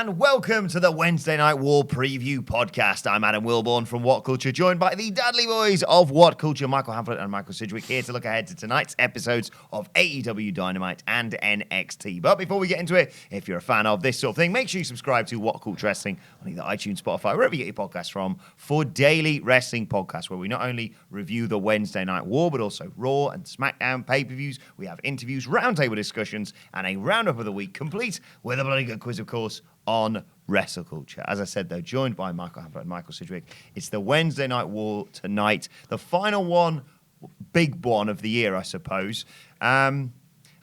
and welcome to the Wednesday Night War Preview Podcast. I'm Adam Wilborn from WhatCulture, joined by the Dudley Boys of WhatCulture, Michael Hamflett and Michael Sidgwick, here to look ahead to tonight's episodes of AEW Dynamite and NXT. But before we get into it, if you're a fan of this sort of thing, make sure you subscribe to WhatCulture Wrestling on either iTunes, Spotify, wherever you get your podcasts from, for daily wrestling podcasts, where we not only review the Wednesday Night War, but also Raw and SmackDown pay-per-views. We have interviews, roundtable discussions, and a roundup of the week, complete with a bloody good quiz, of course, on WrestleCulture. As I said, though, joined by Michael Hamflett and Michael Sidgwick. It's the Wednesday Night War tonight, the final one, big one of the year, I suppose. And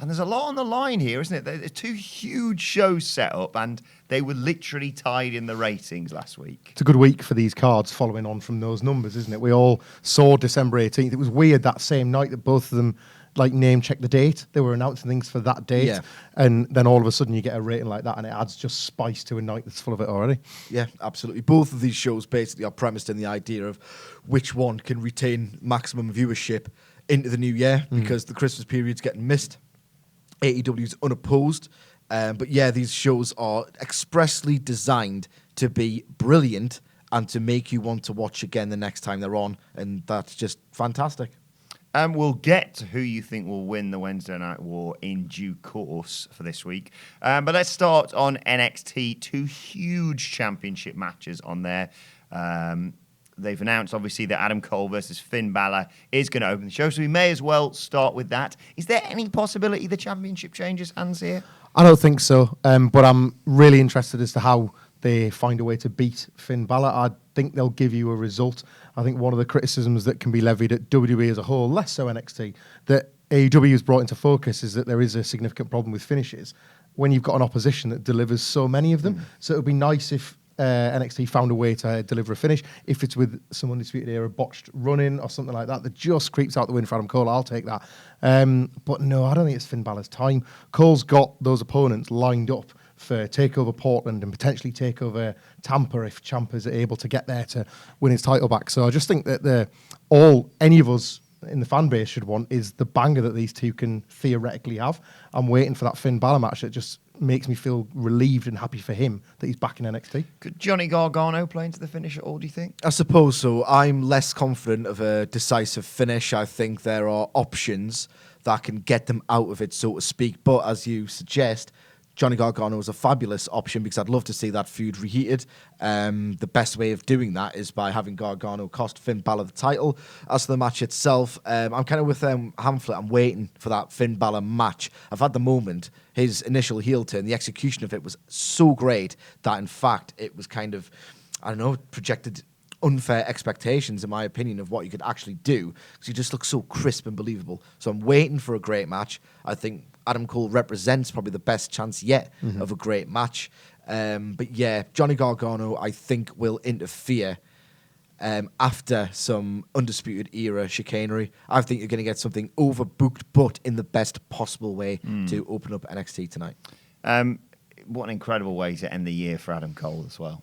there's a lot on the line here, isn't it? There's two huge shows set up, and they were literally tied in the ratings last week. It's a good week for these cards following on from those numbers, isn't it? We all saw December 18th. It was weird that same night that both of them name check the date. They were announcing things for that date. Yeah. And then all of a sudden you get a rating like that and it adds just spice to a night that's full of it already. Yeah, absolutely. Both of these shows basically are premised in the idea of which one can retain maximum viewership into the new year because the Christmas period's getting missed. AEW's unopposed. But yeah, these shows are expressly designed to be brilliant and to make you want to watch again the next time they're on. And that's just fantastic. And we'll get to who you think will win the Wednesday Night War in due course for this week. But let's start on NXT. Two huge championship matches on there. They've announced, obviously, that Adam Cole versus Finn Balor is going to open the show, so we may as well start with that. Is there any possibility the championship changes hands here? I don't think so, but I'm really interested as to how they find a way to beat Finn Balor. I think they'll give you a result. I think one of the criticisms that can be levied at WWE as a whole, less so NXT, that AEW has brought into focus is that there is a significant problem with finishes when you've got an opposition that delivers so many of them. So it would be nice if NXT found a way to deliver a finish. If it's with some Undisputed Era botched run-in or something like that just creeps out the win for Adam Cole, I'll take that. But no, I don't think it's Finn Balor's time. Cole's got those opponents lined up for TakeOver Portland and potentially TakeOver Tampa if Ciampa's able to get there to win his title back. So I just think that any of us in the fan base should want is the banger that these two can theoretically have. I'm waiting for that Finn Balor match that just makes me feel relieved and happy for him that he's back in NXT. Could Johnny Gargano play into the finish at all, do you think? I suppose so. I'm less confident of a decisive finish. I think there are options that can get them out of it, so to speak. But as you suggest, Johnny Gargano is a fabulous option because I'd love to see that feud reheated. The best way of doing that is by having Gargano cost Finn Balor the title. As for the match itself, I'm kind of with Hamflett. I'm waiting for that Finn Balor match. I've had the moment. His initial heel turn, the execution of it was so great that, in fact, it was kind of, projected unfair expectations, in my opinion, of what you could actually do because he just looks so crisp and believable. So I'm waiting for a great match. I think Adam Cole represents probably the best chance yet of a great match. But yeah, Johnny Gargano, I think, will interfere after some Undisputed Era chicanery. I think you're going to get something overbooked, but in the best possible way to open up NXT tonight. What an incredible way to end the year for Adam Cole as well.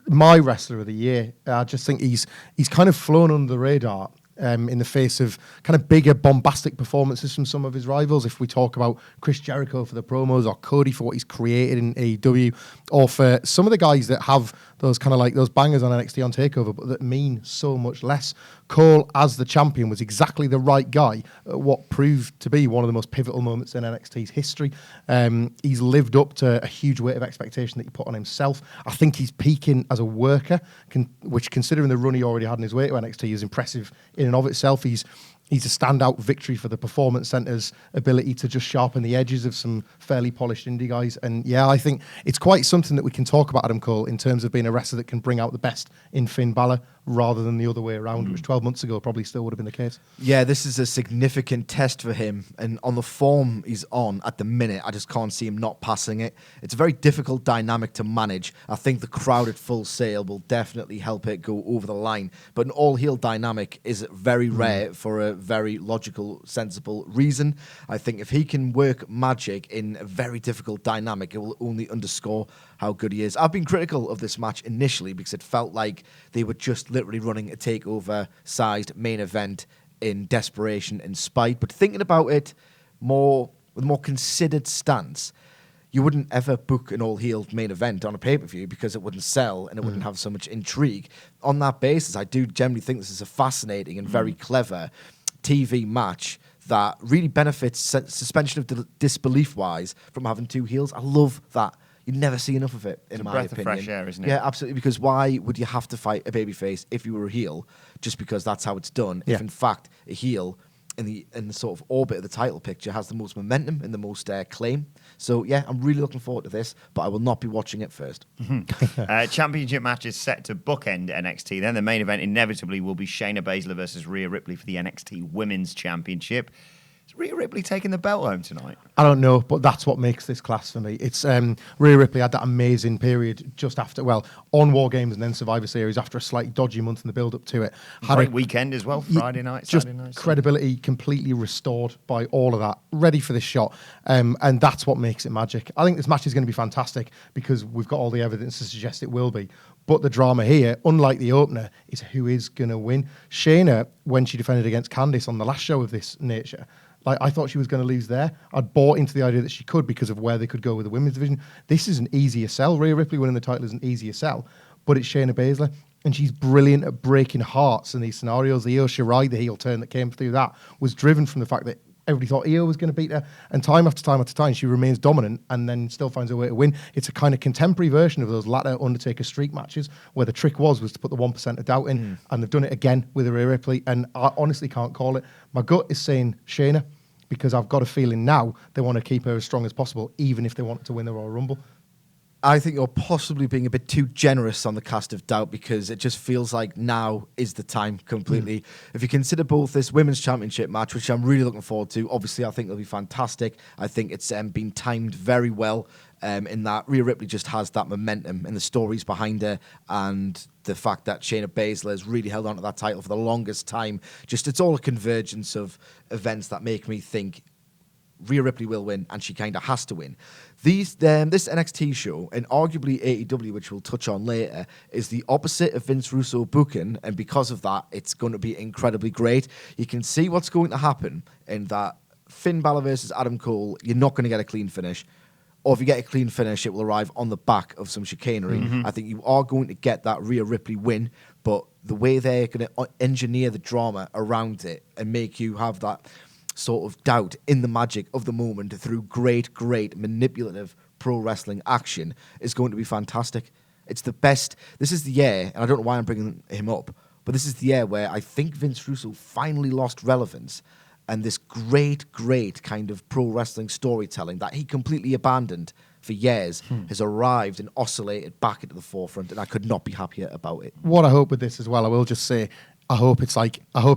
My wrestler of the year. I just think he's kind of flown under the radar in the face of kind of bigger, bombastic performances from some of his rivals. If we talk about Chris Jericho for the promos or Cody for what he's created in AEW, or for some of the guys that have those kind of those bangers on NXT on TakeOver, but that mean so much less. Cole, as the champion, was exactly the right guy at what proved to be one of the most pivotal moments in NXT's history. He's lived up to a huge weight of expectation that he put on himself. I think he's peaking as a worker, which, considering the run he already had in his way to NXT, is impressive in and of itself. He's a standout victory for the Performance Center's ability to just sharpen the edges of some fairly polished indie guys. And yeah, I think it's quite something that we can talk about Adam Cole in terms of being a wrestler that can bring out the best in Finn Balor rather than the other way around, which 12 months ago probably still would have been the case. Yeah, this is a significant test for him. And on the form he's on at the minute, I just can't see him not passing it. It's a very difficult dynamic to manage. I think the crowd at Full Sail will definitely help it go over the line. But an all-heel dynamic is very rare for a very logical, sensible reason. I think if he can work magic in a very difficult dynamic, it will only underscore how good he is. I've been critical of this match initially because it felt like they were just literally running a takeover-sized main event in desperation and spite. But thinking about it with a more considered stance, you wouldn't ever book an all-heel main event on a pay-per-view because it wouldn't sell and it wouldn't have so much intrigue. On that basis, I do generally think this is a fascinating and very clever TV match that really benefits suspension of disbelief-wise from having two heels. I love that. You never see enough of it, in my opinion. It's a breath of fresh air, isn't it? Yeah, absolutely, because why would you have to fight a babyface if you were a heel just because that's how it's done? Yeah. If, in fact, a heel in the sort of orbit of the title picture has the most momentum and the most claim. So, yeah, I'm really looking forward to this, but I will not be watching it first. Championship match is set to bookend NXT. Then the main event inevitably will be Shayna Baszler versus Rhea Ripley for the NXT Women's Championship. Is Rhea Ripley taking the belt home tonight? I don't know, but that's what makes this class for me. It's Rhea Ripley had that amazing period just after, on War Games and then Survivor Series after a slightly dodgy month in the build-up to it. Had Great a weekend as well, Friday night, just Saturday night. credibility completely restored by all of that, ready for this shot. And that's what makes it magic. I think this match is going to be fantastic because we've got all the evidence to suggest it will be. But the drama here, unlike the opener, is who is going to win. Shayna, when she defended against Candice on the last show of this nature, I thought she was going to lose there. I'd bought into the idea that she could because of where they could go with the women's division. This is an easier sell. Rhea Ripley winning the title is an easier sell, but it's Shayna Baszler, and she's brilliant at breaking hearts in these scenarios. The Io Shirai, the heel turn that came through that, was driven from the fact that everybody thought Io was going to beat her, and time after time after time, she remains dominant and then still finds a way to win. It's a kind of contemporary version of those latter Undertaker streak matches where the trick was to put the 1% of doubt in, and they've done it again with Rhea Ripley, and I honestly can't call it. My gut is saying Shayna, because I've got a feeling now they want to keep her as strong as possible, even if they want to win the Royal Rumble. I think you're possibly being a bit too generous on the cast of doubt because it just feels like now is the time completely. If you consider both this Women's Championship match, which I'm really looking forward to, obviously I think it'll be fantastic. I think it's been timed very well in that Rhea Ripley just has that momentum and the stories behind her and the fact that Shayna Baszler has really held on to that title for the longest time. Just it's all a convergence of events that make me think Rhea Ripley will win, and she kind of has to win. This NXT show, and arguably AEW, which we'll touch on later, is the opposite of Vince Russo booking, and because of that, it's going to be incredibly great. You can see what's going to happen in that Finn Balor versus Adam Cole, you're not going to get a clean finish. Or if you get a clean finish, it will arrive on the back of some chicanery. I think you are going to get that Rhea Ripley win, but the way they're going to engineer the drama around it and make you have that sort of doubt in the magic of the moment through great manipulative pro wrestling action is going to be fantastic. It's the best. This is the year, and I don't know why I'm bringing him up, but this is the year where I think Vince Russo finally lost relevance, and this great kind of pro wrestling storytelling that he completely abandoned for years has arrived and oscillated back into the forefront, and I could not be happier about it. What I hope with this as well, I will just say, I hope it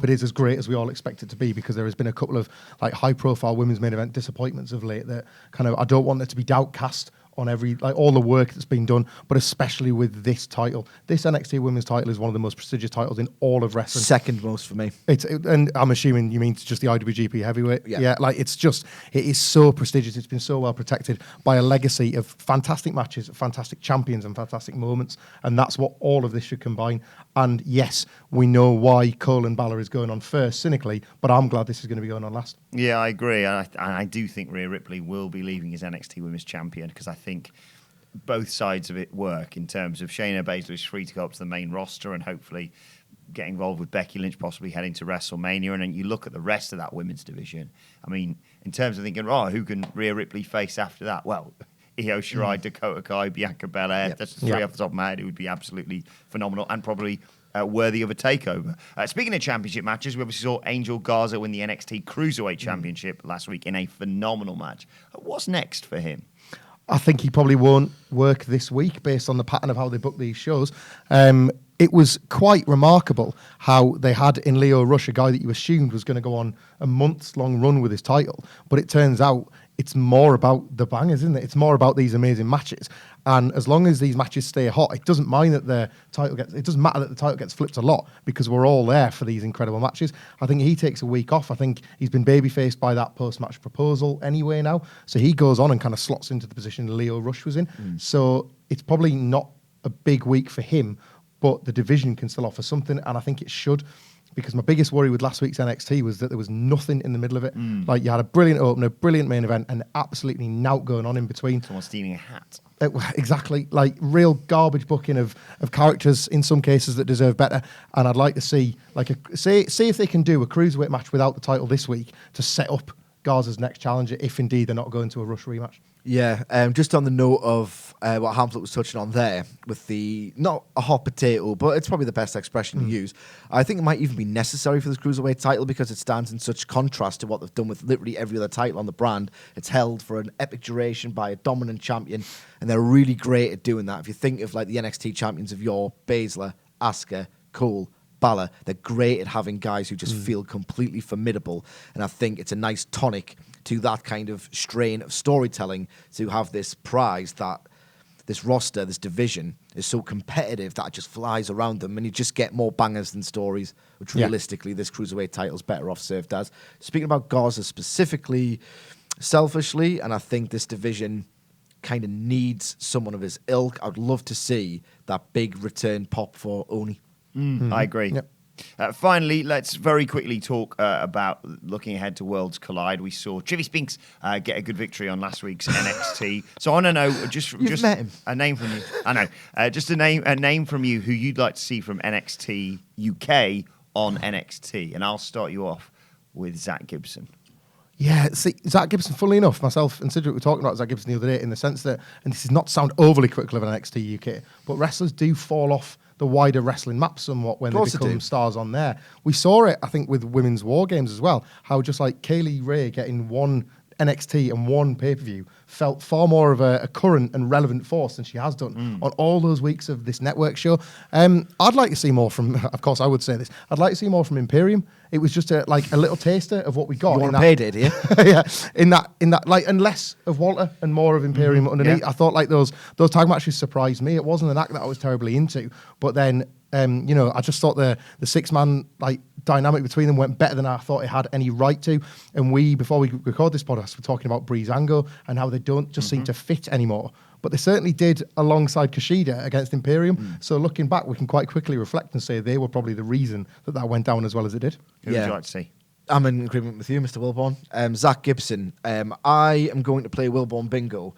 is as great as we all expect it to be, because there has been a couple of high profile women's main event disappointments of late that kind of, I don't want there to be doubt cast on all the work that's been done, but especially with this title. This NXT Women's title is one of the most prestigious titles in all of wrestling. Second most for me. And I'm assuming you mean just the IWGP Heavyweight. Yeah. It is so prestigious. It's been so well protected by a legacy of fantastic matches, fantastic champions, and fantastic moments. And that's what all of this should combine. And yes, we know why Cole and Balor is going on first, cynically, but I'm glad this is going to be going on last. Yeah, I agree. And I do think Rhea Ripley will be leaving as NXT Women's Champion, because I think both sides of it work in terms of Shayna Baszler is free to go up to the main roster and hopefully get involved with Becky Lynch, possibly heading to WrestleMania. And then you look at the rest of that women's division. I mean, in terms of thinking, who can Rhea Ripley face after that? Well, Io Shirai, Dakota Kai, Bianca Belair. That's the three off the top of my head. It would be absolutely phenomenal and probably worthy of a takeover. Speaking of championship matches, we obviously saw Angel Garza win the NXT Cruiserweight Championship last week in a phenomenal match. What's next for him? I think he probably won't work this week based on the pattern of how they book these shows. It was quite remarkable how they had in Leo Rush a guy that you assumed was going to go on a months-long run with his title, but it turns out it's more about the bangers, isn't it? It's more about these amazing matches. And as long as these matches stay hot, it doesn't matter that the title gets flipped a lot, because we're all there for these incredible matches. I think he takes a week off. I think he's been babyfaced by that post-match proposal anyway now. So he goes on and kind of slots into the position Leo Rush was in. So it's probably not a big week for him, but the division can still offer something, and I think it should, because my biggest worry with last week's NXT was that there was nothing in the middle of it. Like, you had a brilliant opener, brilliant main event, and absolutely nout going on in between. Someone stealing a hat. Exactly, like real garbage booking of characters in some cases that deserve better. And I'd like to see, like, see if they can do a cruiserweight match without the title this week to set up Garza's next challenger, if indeed they're not going to a Rush rematch. Yeah, just on the note of what Hamlet was touching on there, with the, not a hot potato, but it's probably the best expression to use. I think it might even be necessary for this cruiserweight title because it stands in such contrast to what they've done with literally every other title on the brand. It's held for an epic duration by a dominant champion, and they're really great at doing that. If you think of like the NXT champions of yore, Baszler, Asuka, Cole, Balor, they're great at having guys who just feel completely formidable, and I think it's a nice tonic to that kind of strain of storytelling to have this prize that this roster, this division is so competitive that it just flies around them, and you just get more bangers than stories, which realistically this cruiserweight title's better off served as. Speaking about Garza specifically, selfishly, and I think this division kind of needs someone of his ilk, I'd love to see that big return pop for Oni. I agree. Yep. Finally, let's very quickly talk about looking ahead to Worlds Collide. We saw Chivy Spinks get a good victory on last week's NXT. So I want to know just met him. A name from you. I know. Just a name from you who you'd like to see from NXT UK on NXT, and I'll start you off with Zach Gibson. Yeah, see, Zach Gibson, funnily enough, myself and Sidgwick were talking about Zach Gibson the other day in the sense that, and this is not to sound overly critical of an NXT UK, but wrestlers do fall off the wider wrestling map somewhat when they become stars on there. We saw it, I think, with women's war games as well, how just like Kaylee Ray getting one NXT and one pay-per-view felt far more of a current and relevant force than she has done on all those weeks of this network show. I'd like to see more from, of course I would say this, I'd like to see more from Imperium. It was just a little taster of what we got. You want to pay it, yeah? Yeah, in that, like, and less of Walter and more of Imperium underneath. Yeah. I thought like those tag matches surprised me. It wasn't an act that I was terribly into, but then I just thought the 6-man like dynamic between them went better than I thought it had any right to. And before we record this podcast, we're talking about Breezango and how they don't just seem to fit anymore. But they certainly did alongside Kushida against Imperium. So looking back, we can quite quickly reflect and say they were probably the reason that went down as well as it did. Who would you like to see? I'm in agreement with you, Mr. Wilborn. Zach Gibson. I am going to play Wilborn Bingo.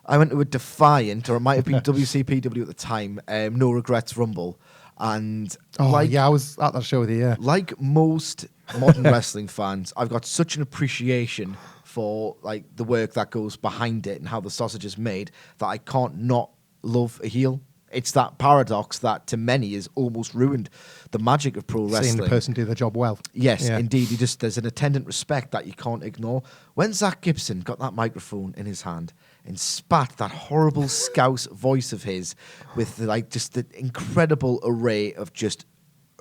I went to a Defiant, or it might have been WCPW at the time, No Regrets Rumble. And I was at that show with you, yeah. Like most modern wrestling fans, I've got such an appreciation for like the work that goes behind it and how the sausage is made that I can't not love a heel. It's that paradox that to many is almost ruined the magic of pro wrestling. Seeing the person do their job well. Yes, indeed. There's an attendant respect that you can't ignore. When Zach Gibson got that microphone in his hand and spat that horrible scouse voice of his with like just the incredible array of just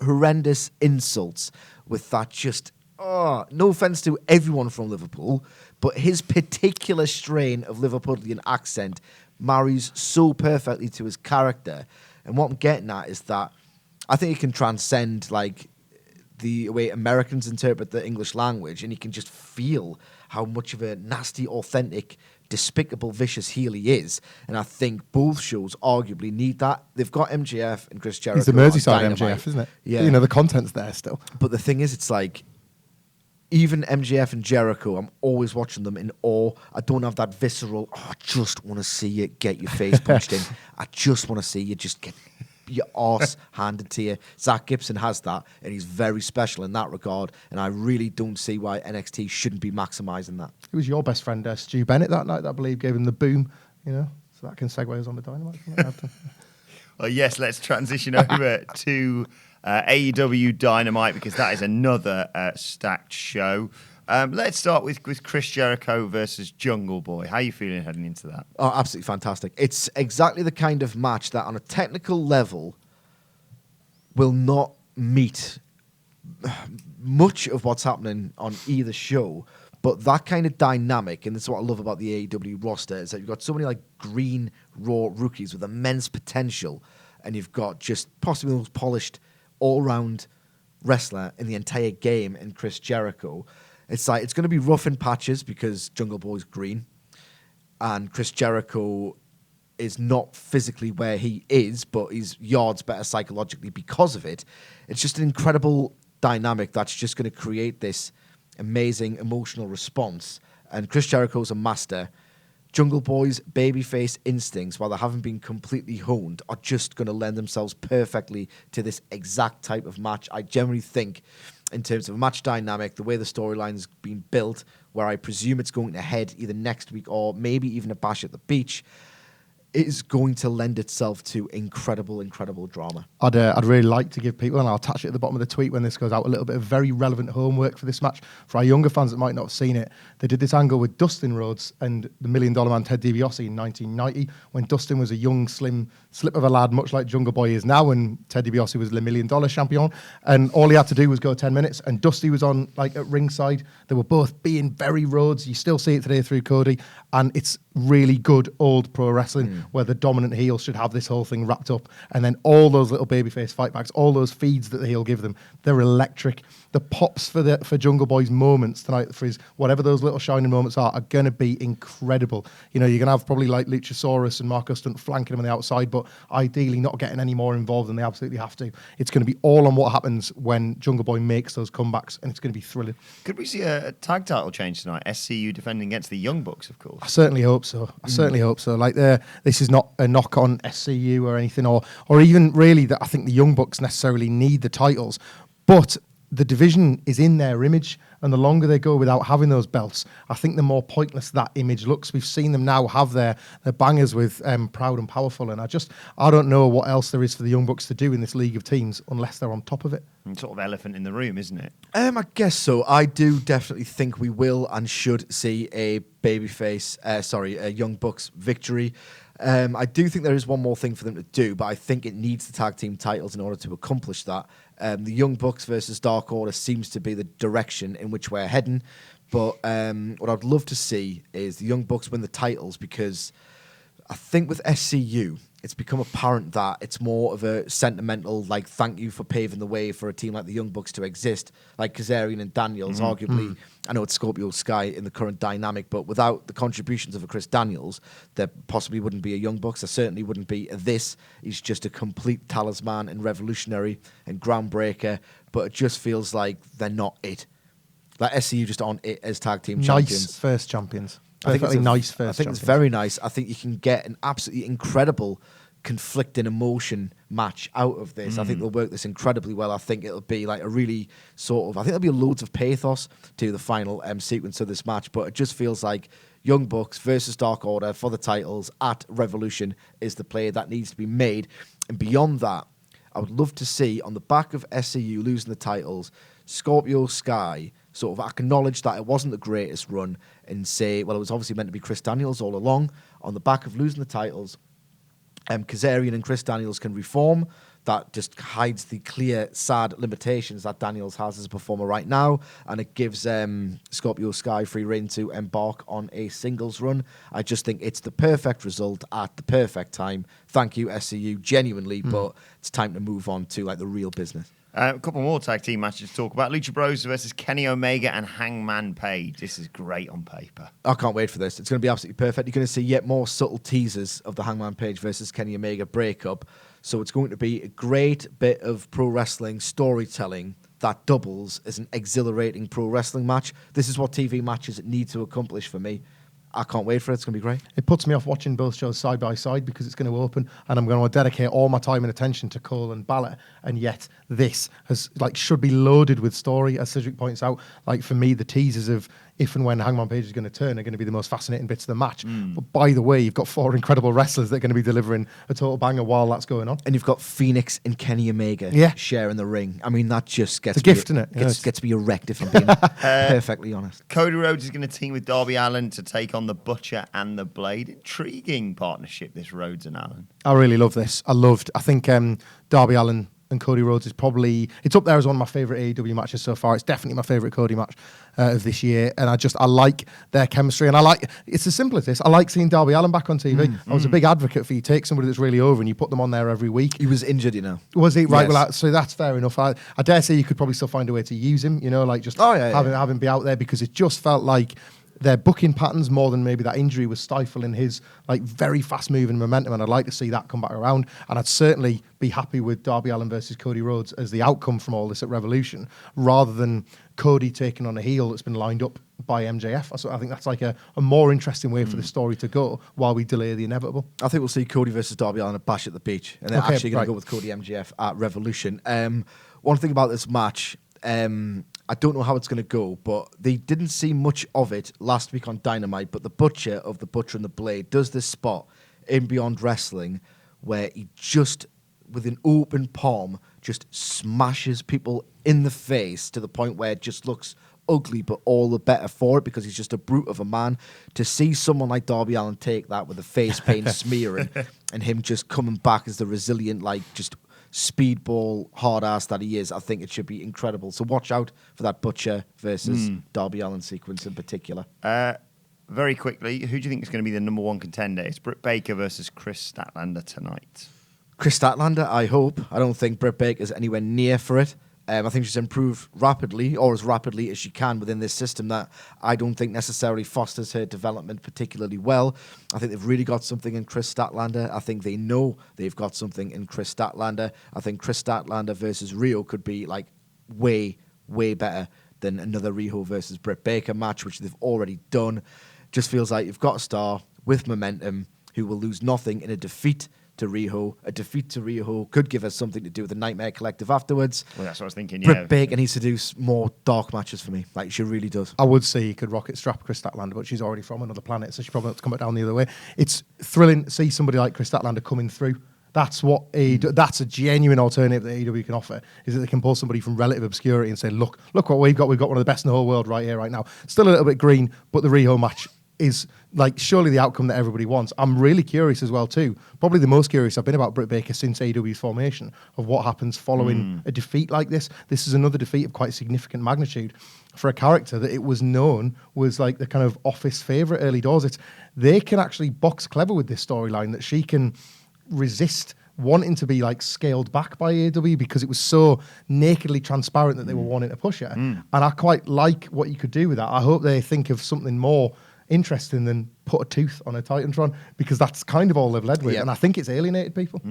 horrendous insults with that just, no offense to everyone from Liverpool, but his particular strain of Liverpudlian accent marries so perfectly to his character. And what I'm getting at is that I think it can transcend like the way Americans interpret the English language, and you can just feel how much of a nasty, authentic, despicable, vicious heel he is. And I think both shows arguably need that. They've got MJF and Chris Jericho. He's the Merseyside MJF, isn't it? Yeah. The content's there still. But the thing is, it's like, even MJF and Jericho, I'm always watching them in awe. I don't have that visceral, I just want to see you get your face punched in. I just want to see you just get your arse handed to you. Zach Gibson has that, and he's very special in that regard, and I really don't see why NXT shouldn't be maximising that. It was your best friend, Stu Bennett, that night, I believe, gave him the boom, so that can segue us on the Dynamite. Well, yes, let's transition over to AEW Dynamite, because that is another stacked show. Let's start with Chris Jericho versus Jungle Boy. How are you feeling heading into that? Oh, absolutely fantastic. It's exactly the kind of match that on a technical level will not meet much of what's happening on either show, but that kind of dynamic, and this is what I love about the AEW roster, is that you've got so many like green, raw rookies with immense potential, and you've got just possibly the most polished all-round wrestler in the entire game in Chris Jericho. It's like, it's going to be rough in patches because Jungle Boy's green and Chris Jericho is not physically where he is, but he's yards better psychologically because of it. It's just an incredible dynamic that's just going to create this amazing emotional response. And Chris Jericho's a master. Jungle Boy's babyface instincts, while they haven't been completely honed, are just going to lend themselves perfectly to this exact type of match. I generally think, in terms of a match dynamic, the way the storyline's been built, where I presume it's going to head either next week or maybe even a Bash at the Beach, is going to lend itself to incredible, incredible drama. I'd really like to give people, and I'll attach it at the bottom of the tweet when this goes out, a little bit of very relevant homework for this match. For our younger fans that might not have seen it, they did this angle with Dustin Rhodes and the $1 Million Man Ted DiBiase in 1990, when Dustin was a young, slim slip of a lad, much like Jungle Boy is now, and Ted DiBiase was the $1 Million champion. And all he had to do was go 10 minutes, and Dusty was on like at ringside. They were both being very Rhodes. You still see it today through Cody, and it's really good old pro wrestling where the dominant heel should have this whole thing wrapped up, and then all those little babyface fight backs, all those feeds that the heel give them, they're electric. The pops for Jungle Boy's moments tonight, for his whatever those little shining moments are going to be incredible. You know, you're going to have probably like Luchasaurus and Marco Stunt flanking him on the outside, but ideally not getting any more involved than they absolutely have to. It's going to be all on what happens when Jungle Boy makes those comebacks, and it's going to be thrilling. Could we see a tag title change tonight? SCU defending against the Young Bucks, of course. I certainly hope so. I certainly hope so. Like, this is not a knock on SCU or anything, or even really that I think the Young Bucks necessarily need the titles, but the division is in their image, and the longer they go without having those belts, I think the more pointless that image looks. We've seen them now have their bangers with Proud and Powerful, and I don't know what else there is for the Young Bucks to do in this league of teams unless they're on top of it. Sort of elephant in the room, isn't it? I guess so. I do definitely think we will and should see a a Young Bucks victory. I do think there is one more thing for them to do, but I think it needs the tag team titles in order to accomplish that. The Young Bucks versus Dark Order seems to be the direction in which we're heading, but what I'd love to see is the Young Bucks win the titles, because I think with SCU, it's become apparent that it's more of a sentimental, like, thank you for paving the way for a team like the Young Bucks to exist. Like Kazarian and Daniels, arguably, I know it's Scorpio Sky in the current dynamic, but without the contributions of a Chris Daniels, there possibly wouldn't be a Young Bucks. There certainly wouldn't be a this. He's just a complete talisman and revolutionary and groundbreaker, but it just feels like they're not it. Like SCU just aren't it as tag team champions. Nice first champions. I think It's very nice. I think you can get an absolutely incredible conflicting emotion match out of this. I think they'll work this incredibly well. I think it'll be like a really I think there'll be loads of pathos to the final sequence of this match, but it just feels like Young Bucks versus Dark Order for the titles at Revolution is the play that needs to be made. And beyond that, I would love to see, on the back of SCU losing the titles, Scorpio Sky sort of acknowledge that it wasn't the greatest run and say, well, it was obviously meant to be Chris Daniels all along. On the back of losing the titles, Kazarian and Chris Daniels can reform. That just hides the clear, sad limitations that Daniels has as a performer right now, and it gives Scorpio Sky free rein to embark on a singles run. I just think it's the perfect result at the perfect time. Thank you, SCU, genuinely, but it's time to move on to like the real business. A couple more tag team matches to talk about. Lucha Bros versus Kenny Omega and Hangman Page. This is great on paper. I can't wait for this. It's going to be absolutely perfect. You're going to see yet more subtle teasers of the Hangman Page versus Kenny Omega breakup. So it's going to be a great bit of pro wrestling storytelling that doubles as an exhilarating pro wrestling match. This is what TV matches need to accomplish for me. I can't wait for it. It's going to be great. It puts me off watching both shows side by side because it's going to open and I'm going to dedicate all my time and attention to Cole and Balor, and yet this should be loaded with story, as Cedric points out. Like, for me, the teasers of if and when Hangman Page is going to turn are going to be the most fascinating bits of the match. But by the way, you've got 4 incredible wrestlers that are going to be delivering a total banger while that's going on. And you've got Phoenix and Kenny Omega sharing the ring. I mean, that just gets it's a gift, isn't it? Gets me erect, if I'm being perfectly honest. Cody Rhodes is going to team with Darby Allin to take on the Butcher and the Blade. Intriguing partnership, this Rhodes and Allin. I really love this. I think Darby Allin and Cody Rhodes is probably, it's up there as one of my favourite AEW matches so far. It's definitely my favourite Cody match of this year, and I like their chemistry, and it's as simple as this. I like seeing Darby Allin back on TV. I was a big advocate for you take somebody that's really over and you put them on there every week. He was injured, you know. Was he? Right, yes. well, so that's fair enough. I dare say you could probably still find a way to use him, have him be out there, because it just felt like their booking patterns more than maybe that injury was stifling his like very fast moving momentum, and I'd like to see that come back around. And I'd certainly be happy with Darby Allin versus Cody Rhodes as the outcome from all this at Revolution, rather than Cody taking on a heel that's been lined up by MJF. So I think that's like a more interesting way for the story to go while we delay the inevitable. I think we'll see Cody versus Darby Allin at Bash at the Beach, and they're actually going to go with Cody MJF at Revolution. One thing about this match, I don't know how it's going to go, but they didn't see much of it last week on Dynamite. But the Butcher of the Butcher and the Blade does this spot in Beyond Wrestling where he just, with an open palm, just smashes people in the face to the point where it just looks ugly, but all the better for it because he's just a brute of a man. To see someone like Darby Allin take that with the face paint smearing and him just coming back as the resilient, like, just speedball hard ass that he is, I think it should be incredible. So watch out for that Butcher versus Darby Allin sequence in particular. Very quickly, who do you think is going to be the number one contender? It's Britt Baker versus Chris Statlander tonight. Chris Statlander, I hope. I don't think Britt Baker's anywhere near for it. I think she's improved rapidly, or as rapidly as she can within this system that I don't think necessarily fosters her development particularly well. I think they've really got something in Chris Statlander. I think they know they've got something in Chris Statlander. I think Chris Statlander versus Rio could be like way, way better than another Riho versus Britt Baker match, which they've already done. Just feels like you've got a star with momentum who will lose nothing in a defeat to Riho. A defeat to Riho could give us something to do with the Nightmare Collective afterwards. Well, that's what I was thinking, Britt Baker needs to do more dark matches for me. Like, she really does. I would say you could rocket strap Chris Statlander, but she's already from another planet, so she probably has to come down the other way. It's thrilling to see somebody like Chris Statlander coming through. That's what that's a genuine alternative that AEW can offer, is that they can pull somebody from relative obscurity and say, look what we've got. We've got one of the best in the whole world right here, right now. Still a little bit green, but the Riho match is like surely the outcome that everybody wants. I'm really curious as well too. Probably the most curious I've been about Britt Baker since AEW's formation, of what happens following a defeat like this. This is another defeat of quite significant magnitude for a character that it was known was like the kind of office favourite early doors. They can actually box clever with this storyline, that she can resist wanting to be like scaled back by AEW because it was so nakedly transparent that they were wanting to push her. And I quite like what you could do with that. I hope they think of something more interesting than put a tooth on a Titantron, because that's kind of all they've led with, and I think it's alienated people.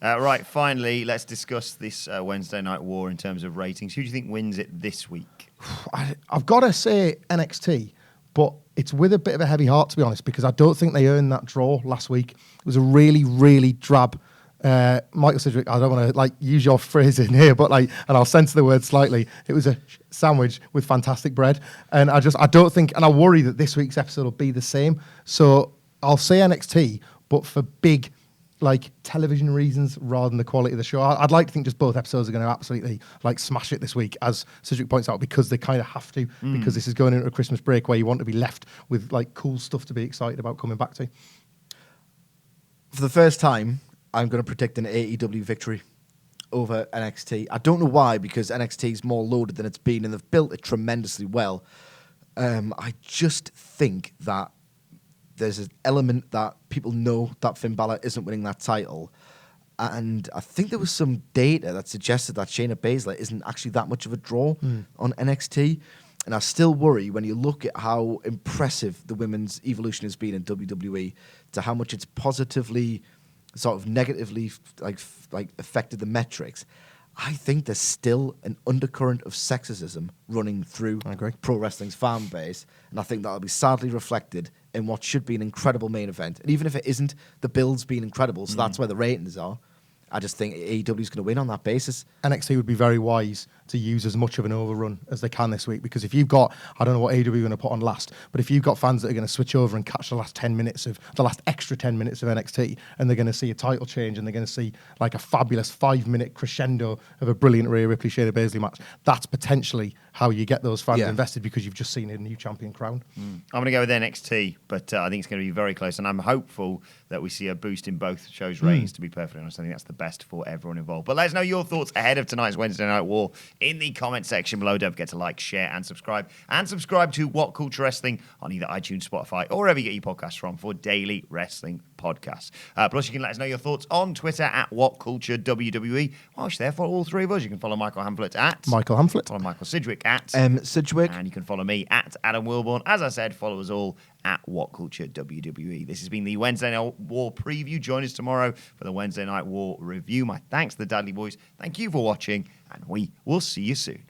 Right, finally, let's discuss this Wednesday Night War in terms of ratings. Who do you think wins it this week? I've got to say NXT, but it's with a bit of a heavy heart, to be honest, because I don't think they earned that draw last week. It was a really, really drab Michael Sidgwick, I don't want to like use your phrase in here, but like, and I'll censor the word slightly. It was a sandwich with fantastic bread, and I don't think, and I worry that this week's episode will be the same. So I'll say NXT, but for big like television reasons rather than the quality of the show. I'd like to think just both episodes are going to absolutely like smash it this week, as Sidgwick points out, because they kind of have to, because this is going into a Christmas break where you want to be left with like cool stuff to be excited about coming back to. For the first time, I'm going to predict an AEW victory over NXT. I don't know why, because NXT is more loaded than it's been, and they've built it tremendously well. I just think that there's an element that people know that Finn Balor isn't winning that title. And I think there was some data that suggested that Shayna Baszler isn't actually that much of a draw on NXT. And I still worry when you look at how impressive the women's evolution has been in WWE, to how much it's positively, sort of negatively like affected the metrics. I think there's still an undercurrent of sexism running through pro wrestling's fan base, and I think that'll be sadly reflected in what should be an incredible main event. And even if it isn't, the build's been incredible, so that's where the ratings are. I just think AEW is going to win on that basis. NXT would be very wise to use as much of an overrun as they can this week, because if you've got, I don't know what AEW are going to put on last, but if you've got fans that are going to switch over and catch the last extra 10 minutes of NXT, and they're going to see a title change, and they're going to see like a fabulous 5-minute crescendo of a brilliant Rhea Ripley Shayna Baszler match, that's potentially how you get those fans invested, because you've just seen a new champion crowned. I'm going to go with NXT, but I think it's going to be very close, and I'm hopeful that we see a boost in both shows' ratings, to be perfectly honest. I think that's the best for everyone involved. But let us know your thoughts ahead of tonight's Wednesday Night War in the comment section below. Don't forget to like, share, and subscribe. And subscribe to What Culture Wrestling on either iTunes, Spotify, or wherever you get your podcasts from for daily wrestling podcasts. Plus, you can let us know your thoughts on Twitter at WhatCultureWWE. Whilst you're there, follow all three of us. You can follow Michael Hamflett at Michael Hamflett. Follow Michael Sidgwick at Sidgwick. And you can follow me at Adam Wilborn. As I said, follow us all at WhatCultureWWE. This has been the Wednesday Night War preview. Join us tomorrow for the Wednesday Night War review. My thanks to the Dudley Boys. Thank you for watching, and we will see you soon.